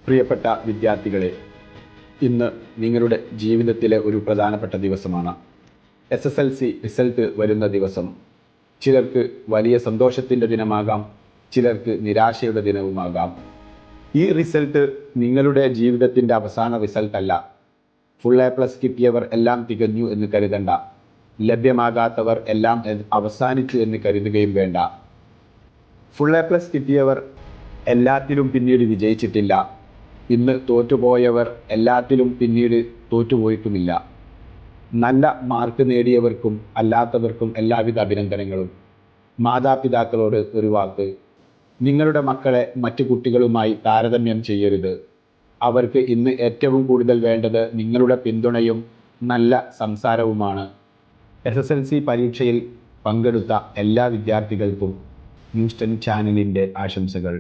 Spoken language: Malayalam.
പ്രിയപ്പെട്ട വിദ്യാർത്ഥികളെ, ഇന്ന് നിങ്ങളുടെ ജീവിതത്തിലെ ഒരു പ്രധാനപ്പെട്ട ദിവസമാണ്. SSLC റിസൾട്ട് വരുന്ന ദിവസം. ചിലർക്ക് വലിയ സന്തോഷത്തിൻ്റെ ദിനമാകാം, ചിലർക്ക് നിരാശയുടെ ദിനവുമാകാം. ഈ റിസൾട്ട് നിങ്ങളുടെ ജീവിതത്തിൻ്റെ അവസാന റിസൾട്ടല്ല. ഫുൾ A+ കിട്ടിയവർ എല്ലാം തികഞ്ഞു എന്ന് കരുതണ്ട. ലഭ്യമാകാത്തവർ എല്ലാം അവസാനിച്ചു എന്ന് കരുതുകയും വേണ്ട. ഫുൾ A+ കിട്ടിയവർ എല്ലാത്തിലും പിന്നീട് വിജയിച്ചിട്ടില്ല. ഇന്ന് തോറ്റുപോയവർ എല്ലാത്തിലും പിന്നീട് തോറ്റുപോയിട്ടുമില്ല. നല്ല മാർക്ക് നേടിയവർക്കും അല്ലാത്തവർക്കും എല്ലാവിധ അഭിനന്ദനങ്ങളും. മാതാപിതാക്കളോട് ഒരു വാക്ക്: നിങ്ങളുടെ മക്കളെ മറ്റു കുട്ടികളുമായി താരതമ്യം ചെയ്യരുത്. അവർക്ക് ഇന്ന് ഏറ്റവും കൂടുതൽ വേണ്ടത് നിങ്ങളുടെ പിന്തുണയും നല്ല സംസാരവുമാണ്. SSLC പരീക്ഷയിൽ പങ്കെടുത്ത എല്ലാ വിദ്യാർത്ഥികൾക്കും ന്യൂസ് 10 ചാനലിൻ്റെ ആശംസകൾ.